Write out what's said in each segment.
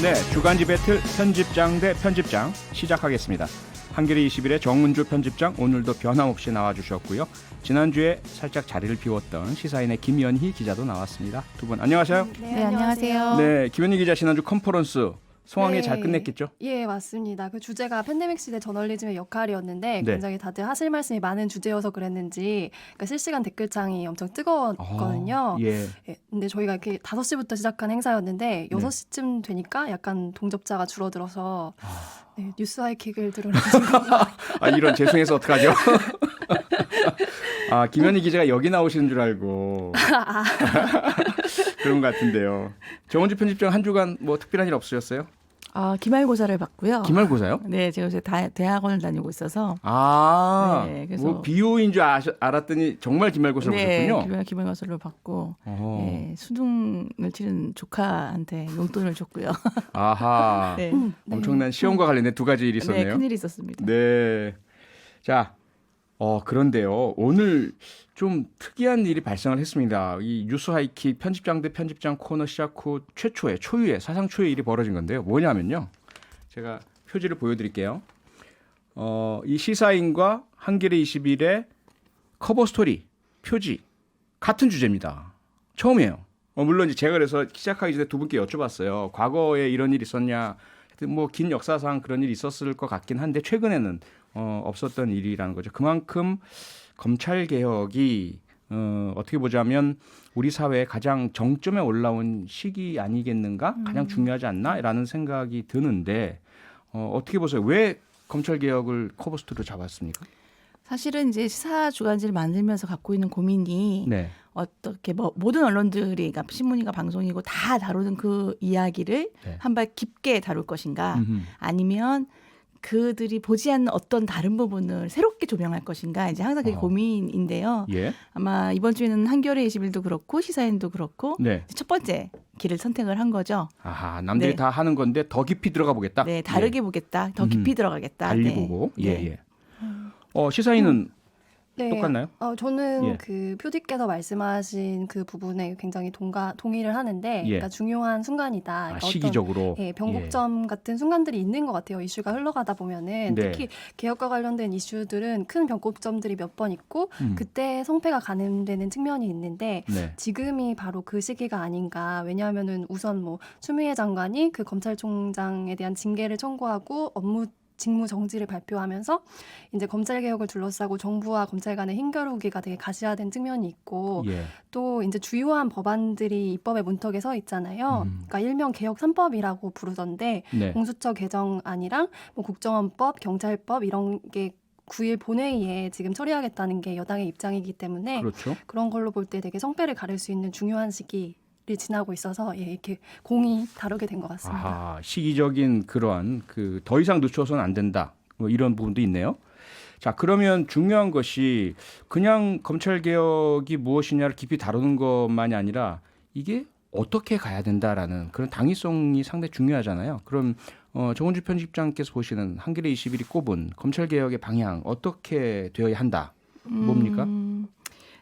네, 주간지 배틀 편집장 대 편집장 시작하겠습니다. 한겨레 21의 정은주 편집장 오늘도 변함없이 나와주셨고요. 지난주에 살짝 자리를 비웠던 시사인의 김연희 기자도 나왔습니다. 두 분 안녕하세요. 네, 안녕하세요. 네, 김연희 기자 지난주 컨퍼런스 송황에 잘 끝냈겠죠? 예, 맞습니다. 그 주제가 팬데믹 시대 저널리즘의 역할이었는데 굉장히 다들 하실 말씀이 많은 주제여서 그랬는지 그러니까 실시간 댓글창이 엄청 뜨거웠거든요. 예. 근데 저희가 이렇게 5시부터 시작한 행사였는데 6시쯤 되니까 약간 동접자가 줄어들어서 네, 뉴스 하이킥을 들으려고 이런 죄송해서 어떡하죠? 김연희 기자가 여기 나오시는 줄 알고 그런 것 같은데요. 정은주 편집장 한 주간 뭐 특별한 일 없으셨어요? 기말고사를 봤고요. 기말고사요? 네, 제가 요새 대학원을 다니고 있어서. 네, 그래서 뭐 비오인 줄 알았더니 정말 기말고사를 보셨군요. 네, 기말고사를 받고 네, 수능을 치른 조카한테 용돈을 줬고요. 아하, 네. 엄청난 시험과 관련된 두 가지 일이 있었네요. 네, 큰일이 있었습니다. 네, 자, 그런데요. 오늘 좀 특이한 일이 발생을 했습니다. 이 뉴스 하이킥 편집장 대 편집장 코너 시작 후 초유의 사상 초유의 일이 벌어진 건데요. 뭐냐면요. 제가 표지를 보여드릴게요. 이 시사인과 한겨레 21의 커버 스토리 표지 같은 주제입니다. 처음이에요. 물론 제가 그래서 시작하기 전에 두 분께 여쭤봤어요. 과거에 이런 일이 있었냐. 뭐 긴 역사상 그런 일이 있었을 것 같긴 한데 최근에는 없었던 일이라는 거죠. 그만큼 검찰 개혁이 어떻게 보자면 우리 사회의 가장 정점에 올라온 시기 아니겠는가? 가장 중요하지 않나라는 생각이 드는데 어떻게 보세요? 왜 검찰 개혁을 커버 스토리로 잡았습니까? 사실은 이제 시사 주간지를 만들면서 갖고 있는 고민이 어떻게 모든 언론들이 그러니까 신문이가 방송이고 다 다루는 그 이야기를 한 발 깊게 다룰 것인가 아니면 그들이 보지 않는 어떤 다른 부분을 새롭게 조명할 것인가 이제 항상 그게 고민인데요. 아마 이번 주에는 한겨레 21도 그렇고 시사인도 그렇고 첫 번째 길을 선택을 한 거죠. 남들이 다 하는 건데 더 깊이 들어가 보겠다. 네, 다르게 보겠다. 더 깊이 들어가겠다. 달리 보고. 시사인은 똑같나요? 저는 그 표디께서 말씀하신 그 부분에 굉장히 동의를 하는데 그러니까 중요한 순간이다. 그러니까 시기적으로. 변곡점 같은 순간들이 있는 것 같아요. 이슈가 흘러가다 보면은 특히 개혁과 관련된 이슈들은 큰 변곡점들이 몇 번 있고 그때 성패가 가늠되는 측면이 있는데 지금이 바로 그 시기가 아닌가. 왜냐하면은 우선 뭐 추미애 장관이 그 검찰총장에 대한 징계를 청구하고 직무 정지를 발표하면서 이제 검찰 개혁을 둘러싸고 정부와 검찰 간의 힘겨루기가 되게 가시화된 측면이 있고 또 이제 주요한 법안들이 입법의 문턱에 서 있잖아요. 그러니까 일명 개혁 3법이라고 부르던데 공수처 개정안이랑 뭐 국정원법, 경찰법 이런 게 9일 본회의에 지금 처리하겠다는 게 여당의 입장이기 때문에 그런 걸로 볼 때 되게 성패를 가를 수 있는 중요한 시기 지나고 있어서 이렇게 공이 다르게 된 것 같습니다. 시기적인 그러한 더 이상 늦춰서는 안 된다. 뭐 이런 부분도 있네요. 자, 그러면 중요한 것이 그냥 검찰 개혁이 무엇이냐를 깊이 다루는 것만이 아니라 이게 어떻게 가야 된다라는 그런 당위성이 상당히 중요하잖아요. 그럼 정은주 편집장께서 보시는 한겨레 21이 꼽은 검찰 개혁의 방향 어떻게 되어야 한다. 뭡니까?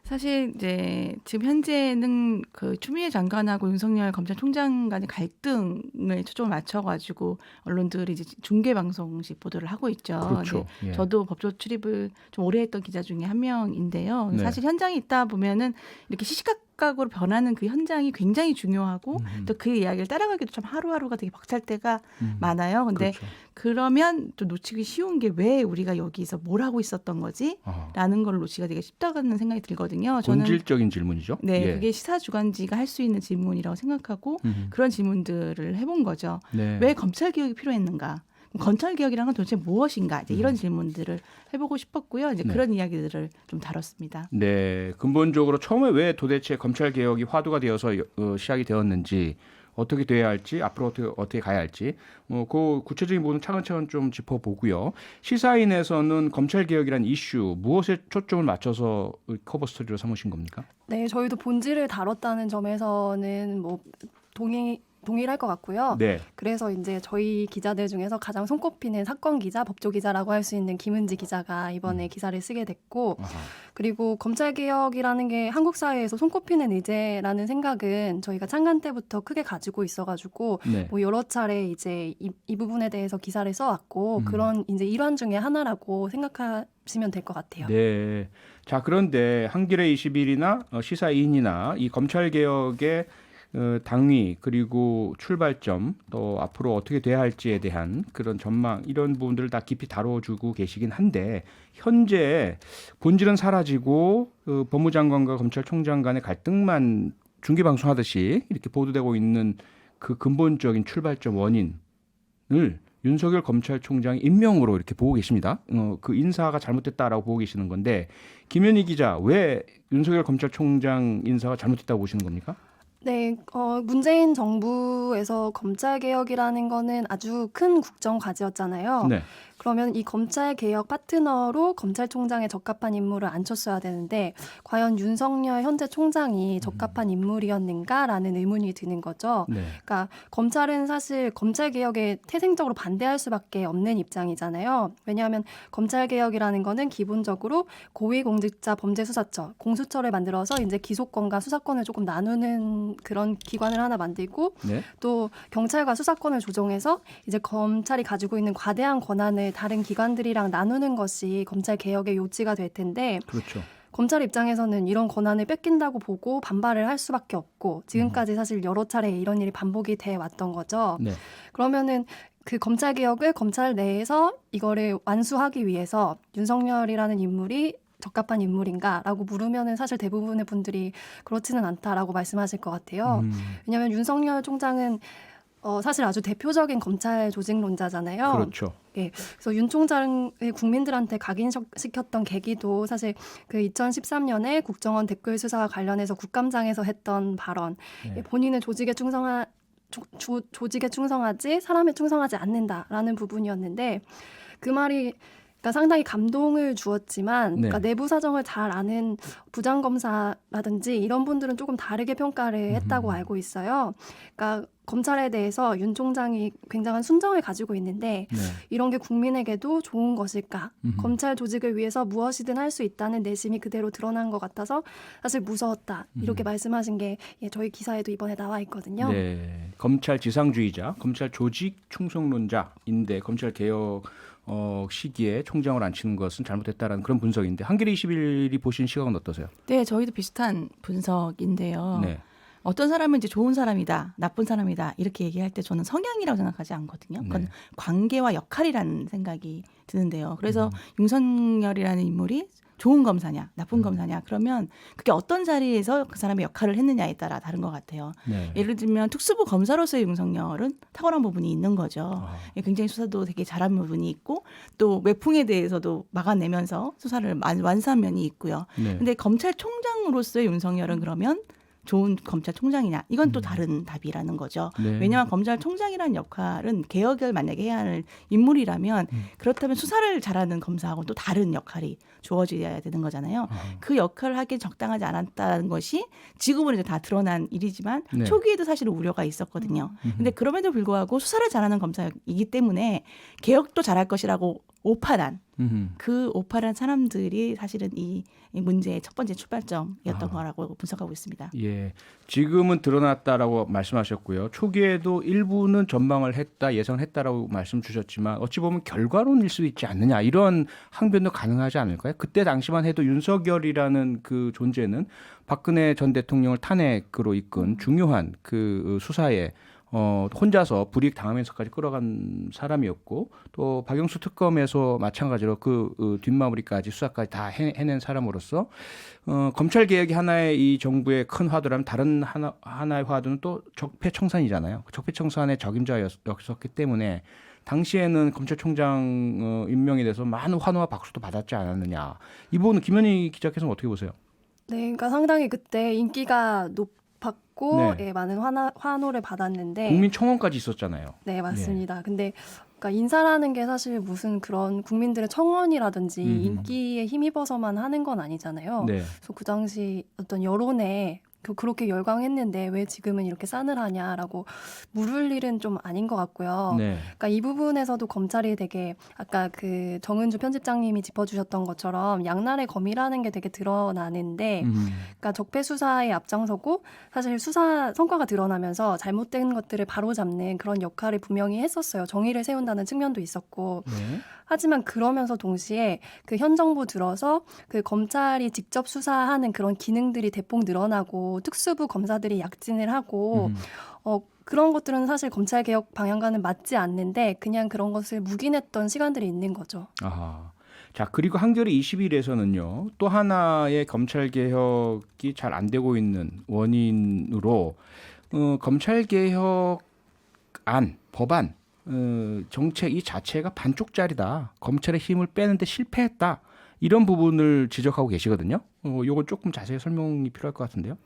사실 이제 지금 현재는 그 추미애 장관하고 윤석열 검찰총장 간의 갈등을 초점을 맞춰가지고 언론들이 이제 중계 방송식 보도를 하고 있죠. 그렇죠. 저도 법조 출입을 좀 오래 했던 기자 중에 한 명인데요. 사실 현장에 있다 보면은 이렇게 시시각각으로 변하는 그 현장이 굉장히 중요하고 또 그 이야기를 따라가기도 참 하루하루가 되게 벅찰 때가 많아요. 근데 그러면 또 놓치기 쉬운 게 왜 우리가 여기서 뭘 하고 있었던 거지? 라는 걸 놓치기가 되게 쉽다는 생각이 들거든요. 저는 본질적인 질문이죠. 네, 그게 시사주간지가 할 수 있는 질문이라고 생각하고 그런 질문들을 해본 거죠. 왜 검찰 개혁이 필요했는가? 검찰 개혁이란 건 도대체 무엇인가? 이제 이런 질문들을 해보고 싶었고요. 이제 그런 이야기들을 좀 다뤘습니다. 네, 근본적으로 처음에 왜 도대체 검찰 개혁이 화두가 되어서 시작이 되었는지, 어떻게 돼야 할지, 앞으로 어떻게 가야 할지, 그 구체적인 부분은 차근차근 좀 짚어보고요. 시사인에서는 검찰 개혁이란 이슈 무엇에 초점을 맞춰서 커버 스토리로 삼으신 겁니까? 네, 저희도 본질을 다뤘다는 점에서는 뭐 동일할 것 같고요. 네. 그래서 이제 저희 기자들 중에서 가장 손꼽히는 사건 기자, 법조 기자라고 할 수 있는 김은지 기자가 이번에 기사를 쓰게 됐고, 아하. 그리고 검찰 개혁이라는 게 한국 사회에서 손꼽히는 의제라는 생각은 저희가 창간 때부터 크게 가지고 있어가지고 네. 뭐 여러 차례 이제 이 부분에 대해서 기사를 써왔고 그런 이제 일환 중에 하나라고 생각하시면 될 것 같아요. 네. 자, 그런데 한겨레 21이나 시사인이나 이 검찰 개혁의 당위 그리고 출발점 또 앞으로 어떻게 돼야 할지에 대한 그런 전망 이런 부분들을 다 깊이 다뤄주고 계시긴 한데 현재 본질은 사라지고 법무장관과 검찰총장 간의 갈등만 중계방송하듯이 이렇게 보도되고 있는 그 근본적인 출발점 원인을 윤석열 검찰총장이 임명으로 이렇게 보고 계십니다. 그 인사가 잘못됐다라고 보고 계시는 건데 김현희 기자 왜 윤석열 검찰총장 인사가 잘못됐다고 보시는 겁니까? 네, 문재인 정부에서 검찰 개혁이라는 거는 아주 큰 국정 과제였잖아요. 네. 그러면 이 검찰 개혁 파트너로 검찰총장에 적합한 인물을 앉혔어야 되는데 과연 윤석열 현재 총장이 적합한 인물이었는가라는 의문이 드는 거죠. 네. 그러니까 검찰은 사실 검찰 개혁에 태생적으로 반대할 수밖에 없는 입장이잖아요. 왜냐하면 검찰 개혁이라는 거는 기본적으로 고위공직자 범죄수사처, 공수처를 만들어서 이제 기소권과 수사권을 조금 나누는 그런 기관을 하나 만들고 네. 또 경찰과 수사권을 조정해서 이제 검찰이 가지고 있는 과대한 권한을 다른 기관들이랑 나누는 것이 검찰 개혁의 요지가 될 텐데 그렇죠. 검찰 입장에서는 이런 권한을 뺏긴다고 보고 반발을 할 수밖에 없고 지금까지 사실 여러 차례 이런 일이 반복이 돼 왔던 거죠. 네. 그러면은 그 검찰 개혁을 검찰 내에서 이거를 완수하기 위해서 윤석열이라는 인물이 적합한 인물인가라고 물으면은 사실 대부분의 분들이 그렇지는 않다라고 말씀하실 것 같아요. 왜냐하면 윤석열 총장은 사실 아주 대표적인 검찰 조직론자잖아요. 그렇죠. 예, 그래서 윤 총장을 국민들한테 각인시켰던 계기도 사실 그 2013년에 국정원 댓글 수사와 관련해서 국감장에서 했던 발언, 네. 본인은 조직에 충성하지 사람에 충성하지 않는다라는 부분이었는데 그 말이 그러니까 상당히 감동을 주었지만 네. 그러니까 내부 사정을 잘 아는 부장검사라든지 이런 분들은 조금 다르게 평가를 했다고 알고 있어요. 그러니까 검찰에 대해서 윤 총장이 굉장한 순정을 가지고 있는데 네. 이런 게 국민에게도 좋은 것일까? 검찰 조직을 위해서 무엇이든 할 수 있다는 내심이 그대로 드러난 것 같아서 사실 무서웠다. 이렇게 말씀하신 게 저희 기사에도 이번에 나와 있거든요. 네. 검찰 지상주의자, 검찰 조직 충성론자인데 검찰 개혁 시기에 총장을 앉히는 것은 잘못됐다라는 그런 분석인데 한겨레 21이 보신 시각은 어떠세요? 네, 저희도 비슷한 분석인데요. 네. 어떤 사람은 이제 좋은 사람이다, 나쁜 사람이다 이렇게 얘기할 때 저는 성향이라고 생각하지 않거든요. 그건 네. 관계와 역할이라는 생각이 드는데요. 그래서 윤석열이라는 인물이 좋은 검사냐, 나쁜 검사냐 그러면 그게 어떤 자리에서 그 사람의 역할을 했느냐에 따라 다른 것 같아요. 네. 예를 들면 특수부 검사로서의 윤석열은 탁월한 부분이 있는 거죠. 굉장히 수사도 되게 잘한 부분이 있고 또 외풍에 대해서도 막아내면서 수사를 완수한 면이 있고요. 네. 근데 검찰총장으로서의 윤석열은 그러면 좋은 검찰총장이냐 이건 또 다른 답이라는 거죠. 네. 왜냐하면 검찰총장이라는 역할은 개혁을 만약에 해야 하는 인물이라면 그렇다면 수사를 잘하는 검사하고 또 다른 역할이 주어져야 되는 거잖아요. 그 역할을 하기에 적당하지 않았다는 것이 지금은 이제 다 드러난 일이지만 네. 초기에도 사실은 우려가 있었거든요. 근데 그럼에도 불구하고 수사를 잘하는 검사이기 때문에 개혁도 잘할 것이라고 오판한 그 오판한 사람들이 사실은 이 문제의 첫 번째 출발점이었던 거라고 분석하고 있습니다. 예, 지금은 드러났다라고 말씀하셨고요. 초기에도 일부는 전망을 했다, 예상을 했다라고 말씀 주셨지만 어찌 보면 결과론일 수 있지 않느냐 이런 항변도 가능하지 않을까요? 그때 당시만 해도 윤석열이라는 그 존재는 박근혜 전 대통령을 탄핵으로 이끈 중요한 그 수사에 혼자서 불이익 당하면서까지 끌어간 사람이었고 또 박영수 특검에서 마찬가지로 그 뒷마무리까지 수사까지 다 해낸 사람으로서 검찰 개혁이 하나의 이 정부의 큰 화두라면 다른 하나의 화두는 또 적폐청산이잖아요. 적폐청산의 적임자였었기 때문에 당시에는 검찰총장 임명에 대해서 많은 환호와 박수도 받았지 않았느냐. 이 부분은 김현희 기자께서는 어떻게 보세요? 네, 그러니까 상당히 그때 인기가 높았고 네. 예, 많은 환호를 받았는데 국민청원까지 있었잖아요. 네, 맞습니다. 근데 그러니까 인사라는 게 사실 무슨 그런 국민들의 청원이라든지 인기에 힘입어서만 하는 건 아니잖아요. 네. 그래서 그 당시 어떤 여론에 그렇게 열광했는데 왜 지금은 이렇게 싸늘하냐라고 물을 일은 좀 아닌 것 같고요. 네. 그러니까 이 부분에서도 검찰이 되게 아까 그 정은주 편집장님이 짚어주셨던 것처럼 양날의 검이라는 게 되게 드러나는데 그러니까 적폐 수사에 앞장서고 사실 수사 성과가 드러나면서 잘못된 것들을 바로잡는 그런 역할을 분명히 했었어요. 정의를 세운다는 측면도 있었고 네. 하지만 그러면서 동시에 그 현 정부 들어서 그 검찰이 직접 수사하는 그런 기능들이 대폭 늘어나고 특수부 검사들이 약진을 하고 그런 것들은 사실 검찰 개혁 방향과는 맞지 않는데 그냥 그런 것을 묵인했던 시간들이 있는 거죠. 아하. 자, 그리고 한겨레 21에서는요. 또 하나의 검찰 개혁이 잘 안 되고 있는 원인으로 검찰 개혁 법안 정책 이 자체가 반쪽짜리다. 검찰의 힘을 빼는데 실패했다. 이런 부분을 지적하고 계시거든요. 이거 조금 자세히 설명이 필요할 것 같은데요.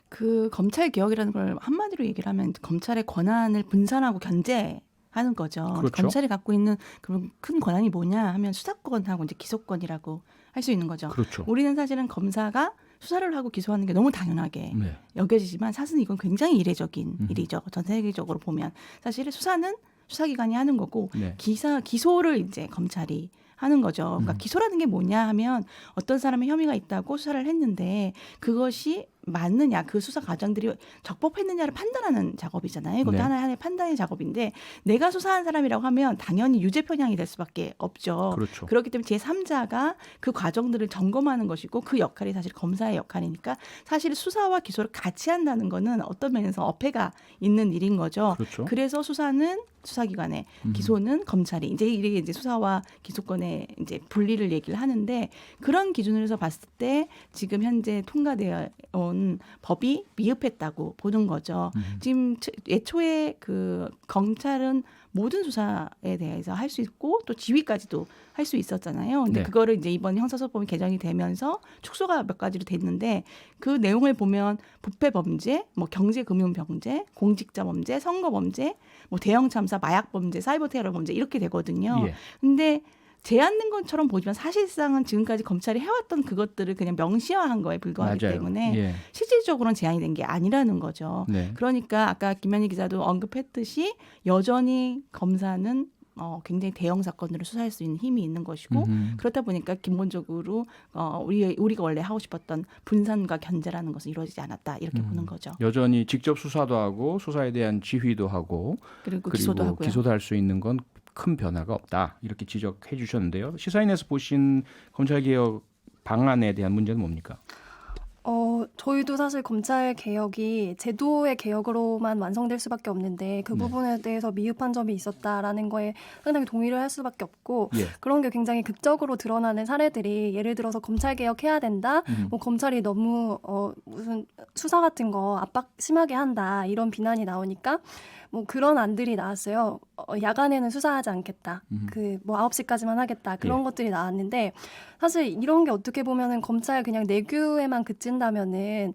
그 검찰 개혁이라는 걸 한마디로 얘기를 하면 검찰의 권한을 분산하고 견제하는 거죠. 그렇죠. 검찰이 갖고 있는 그런 큰 권한이 뭐냐 하면 수사권하고 이제 기소권이라고 할 수 있는 거죠. 그렇죠. 우리는 사실은 검사가 수사를 하고 기소하는 게 너무 당연하게 네. 여겨지지만 사실은 이건 굉장히 이례적인 일이죠. 전 세계적으로 보면 사실 수사는 수사기관이 하는 거고 네. 기소를 이제 검찰이 하는 거죠. 그러니까 기소라는 게 뭐냐 하면 어떤 사람의 혐의가 있다고 수사를 했는데 그것이 맞느냐, 그 수사 과정들이 적법했느냐를 판단하는 작업이잖아요. 이것도 네. 하나의 판단의 작업인데 내가 수사한 사람이라고 하면 당연히 유죄 편향이 될 수밖에 없죠. 그렇죠. 그렇기 때문에 제3자가 그 과정들을 점검하는 것이고 그 역할이 사실 검사의 역할이니까 사실 수사와 기소를 같이 한다는 거는 어떤 면에서 어폐가 있는 일인 거죠. 그렇죠. 그래서 수사는 수사기관에 기소는 검찰이 이게 수사와 기소권의 이제 분리를 얘기를 하는데 그런 기준으로 봤을 때 지금 현재 통과되어 온 법이 미흡했다고 보는 거죠. 지금 애초에 그 검찰은 모든 수사에 대해서 할 수 있고 또 지휘까지도 할 수 있었잖아요. 근데 네. 그거를 이제 이번 형사소법이 개정이 되면서 축소가 몇 가지로 됐는데 그 내용을 보면 부패 범죄, 뭐 경제 금융 범죄, 공직자 범죄, 선거 범죄, 뭐 대형 참사, 마약 범죄, 사이버 테러 범죄 이렇게 되거든요. 예. 근데 제한된 것처럼 보지만 사실상은 지금까지 검찰이 해왔던 그것들을 그냥 명시화한 거에 불과하기 맞아요. 때문에 예. 실질적으로는 제한이 된 게 아니라는 거죠. 네. 그러니까 아까 김현희 기자도 언급했듯이 여전히 검사는 굉장히 대형 사건들을 수사할 수 있는 힘이 있는 것이고 그렇다 보니까 기본적으로 우리가 원래 하고 싶었던 분산과 견제라는 것은 이루어지지 않았다 이렇게 보는 거죠. 여전히 직접 수사도 하고 수사에 대한 지휘도 하고 그리고 기소도 하고요. 기소도 할 수 있는 건 큰 변화가 없다. 이렇게 지적해 주셨는데요. 시사인에서 보신 검찰개혁 방안에 대한 문제는 뭡니까? 저희도 사실 검찰 개혁이 제도의 개혁으로만 완성될 수밖에 없는데 그 부분에 대해서 미흡한 점이 있었다라는 거에 상당히 동의를 할 수밖에 없고 예. 그런 게 굉장히 극적으로 드러나는 사례들이 예를 들어서 검찰 개혁해야 된다, 뭐 검찰이 너무 무슨 수사 같은 거 압박 심하게 한다 이런 비난이 나오니까 뭐 그런 안들이 나왔어요. 야간에는 수사하지 않겠다. 그 뭐 9시까지만 하겠다. 그런 예. 것들이 나왔는데 사실 이런 게 어떻게 보면은 검찰 그냥 내규에만 그친다면은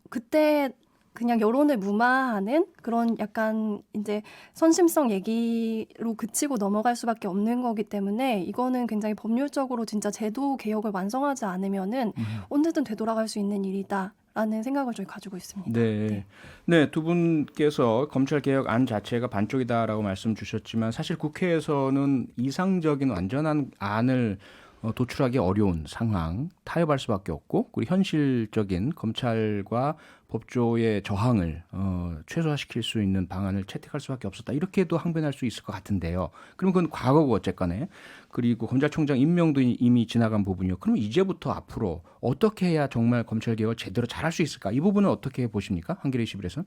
그때 그냥 여론을 무마하는 그런 약간 이제 선심성 얘기로 그치고 넘어갈 수밖에 없는 거기 때문에 이거는 굉장히 법률적으로 진짜 제도 개혁을 완성하지 않으면은 언제든 되돌아갈 수 있는 일이다. 라는 생각을 저희 가지고 있습니다. 네. 네, 두 분께서 검찰 개혁 안 자체가 반쪽이다라고 말씀 주셨지만 사실 국회에서는 이상적인 완전한 안을 도출하기 어려운 상황, 타협할 수밖에 없고 그리고 현실적인 검찰과 법조의 저항을 최소화시킬 수 있는 방안을 채택할 수밖에 없었다. 이렇게도 항변할 수 있을 것 같은데요. 그럼 그건 과거고 어쨌거나 그리고 검찰총장 임명도 이미 지나간 부분이요. 그럼 이제부터 앞으로 어떻게 해야 정말 검찰개혁을 제대로 잘할 수 있을까? 이 부분은 어떻게 보십니까? 한겨레 21에서?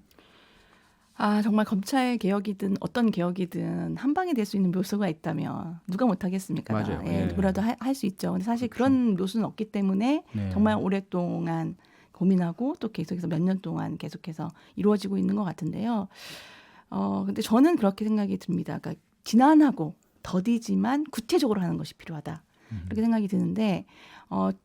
정말 검찰 개혁이든 어떤 개혁이든 한 방에 될 수 있는 묘수가 있다면 누가 못하겠습니까? 맞아요. 예, 예. 누구라도 할 수 있죠. 근데 사실 그렇죠. 그런 묘수는 없기 때문에 네. 정말 오랫동안 고민하고 또 계속해서 몇 년 동안 계속해서 이루어지고 있는 것 같은데요. 근데 저는 그렇게 생각이 듭니다. 그러니까 지난하고 더디지만 구체적으로 하는 것이 필요하다. 이렇게 생각이 드는데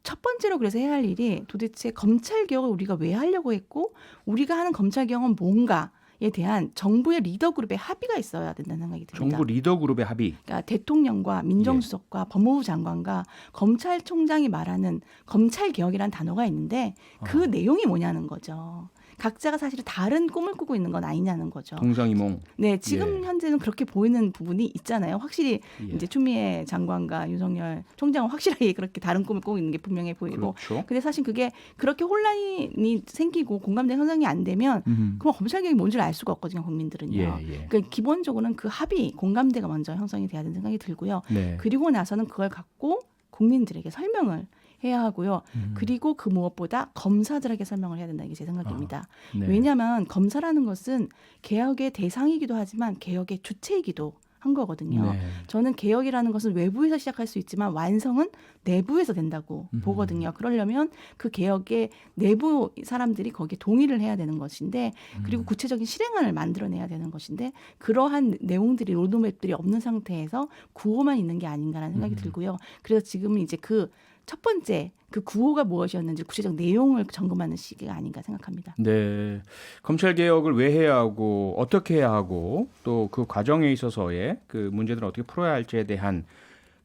첫 번째로 그래서 해야 할 일이 도대체 검찰 개혁을 우리가 왜 하려고 했고 우리가 하는 검찰 개혁은 뭔가에 대한 정부의 리더 그룹의 합의가 있어야 된다는 생각이 듭니다. 정부 리더 그룹의 합의. 그러니까 대통령과 민정수석과 법무부 장관과 검찰총장이 말하는 검찰 개혁이라는 단어가 있는데 그 내용이 뭐냐는 거죠. 각자가 사실 다른 꿈을 꾸고 있는 건 아니냐는 거죠. 동상이몽. 네, 지금 현재는 그렇게 보이는 부분이 있잖아요. 확실히 이제 추미애 장관과 윤석열 총장은 확실하게 그렇게 다른 꿈을 꾸고 있는 게 분명해 보이고. 그렇죠. 근데 사실 그게 그렇게 혼란이 생기고 공감대 형성이 안 되면 그럼 검찰 개혁이 뭔지를 알 수가 없거든요, 국민들은요. 그러니까 기본적으로는 그 합의, 공감대가 먼저 형성이 돼야 되는 생각이 들고요. 네. 그리고 나서는 그걸 갖고 국민들에게 설명을 해야 하고요. 그리고 그 무엇보다 검사들에게 설명을 해야 된다. 이게 제 생각입니다. 네. 왜냐하면 검사라는 것은 개혁의 대상이기도 하지만 개혁의 주체이기도 한 거거든요. 네. 저는 개혁이라는 것은 외부에서 시작할 수 있지만 완성은 내부에서 된다고 보거든요. 그러려면 그 개혁의 내부 사람들이 거기에 동의를 해야 되는 것인데 그리고 구체적인 실행안을 만들어내야 되는 것인데 그러한 내용들이 로드맵들이 없는 상태에서 구호만 있는 게 아닌가라는 생각이 들고요. 그래서 지금은 이제 그 첫 번째 그 구호가 무엇이었는지 구체적 내용을 점검하는 시기가 아닌가 생각합니다. 네, 검찰 개혁을 왜 해야 하고 어떻게 해야 하고 또 그 과정에 있어서의 그 문제들을 어떻게 풀어야 할지에 대한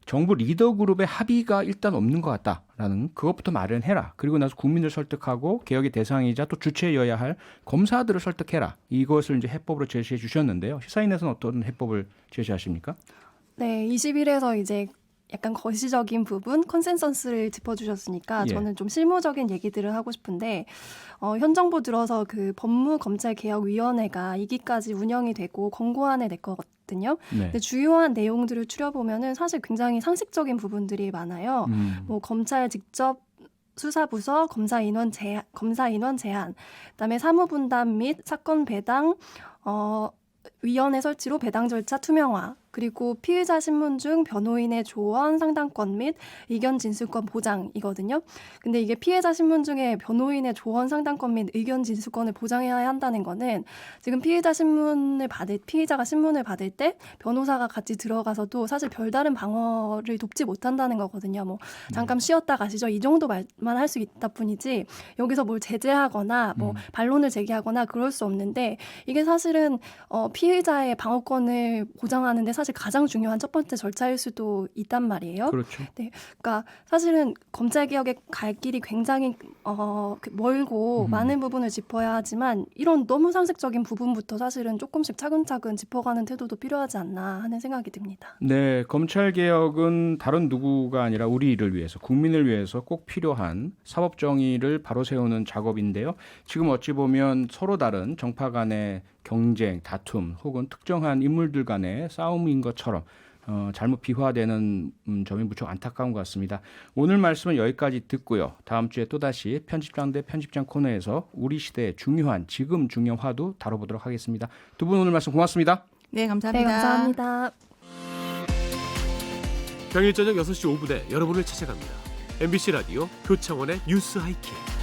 정부 리더 그룹의 합의가 일단 없는 것 같다라는 그것부터 마련해라. 그리고 나서 국민을 설득하고 개혁의 대상이자 또 주체여야 할 검사들을 설득해라. 이것을 이제 해법으로 제시해 주셨는데요. 시사인에서는 어떤 해법을 제시하십니까? 네, 20일에서 이제 약간 거시적인 부분, 컨센서스를 짚어주셨으니까 저는 좀 실무적인 얘기들을 하고 싶은데 현 정부 들어서 그 법무검찰개혁위원회가 2기까지 운영이 되고 권고안을 냈거든요. 근데 주요한 내용들을 추려보면은 사실 굉장히 상식적인 부분들이 많아요. 뭐 검찰 직접 수사부서 검사 인원 제한, 그다음에 사무분담 및 사건 배당, 위원회 설치로 배당 절차 투명화, 그리고 피의자 신문 중 변호인의 조언, 상담권 및 의견 진술권 보장이거든요. 근데 이게 피해자 신문 중에 변호인의 조언, 상담권 및 의견 진술권을 보장해야 한다는 거는 지금 피해자가 신문을 받을 때 변호사가 같이 들어가서도 사실 별다른 방어를 돕지 못한다는 거거든요. 뭐 잠깐 쉬었다 가시죠. 이 정도 말만 할 수 있다 뿐이지 여기서 뭘 제재하거나 뭐 반론을 제기하거나 그럴 수 없는데 이게 사실은 피의자의 방어권을 보장하는데 사실 가장 중요한 첫 번째 절차일 수도 있단 말이에요. 그렇죠. 네, 그러니까 사실은 검찰 개혁의 갈 길이 굉장히 멀고 많은 부분을 짚어야 하지만 이런 너무 상식적인 부분부터 사실은 조금씩 차근차근 짚어가는 태도도 필요하지 않나 하는 생각이 듭니다. 네, 검찰 개혁은 다른 누구가 아니라 우리를 위해서, 국민을 위해서 꼭 필요한 사법 정의를 바로 세우는 작업인데요. 지금 어찌 보면 서로 다른 정파 간의 경쟁, 다툼 혹은 특정한 인물들 간의 싸움인 것처럼 잘못 비화되는 점이 무척 안타까운 것 같습니다. 오늘 말씀은 여기까지 듣고요. 다음 주에 또다시 편집장 대 편집장 코너에서 우리 시대의 중요한 지금 중요화도 다뤄보도록 하겠습니다. 두 분 오늘 말씀 고맙습니다. 네, 감사합니다. 네, 감사합니다. 평일 저녁 6시 5분에 여러분을 찾아갑니다. MBC 라디오 표창원의 뉴스 하이킥.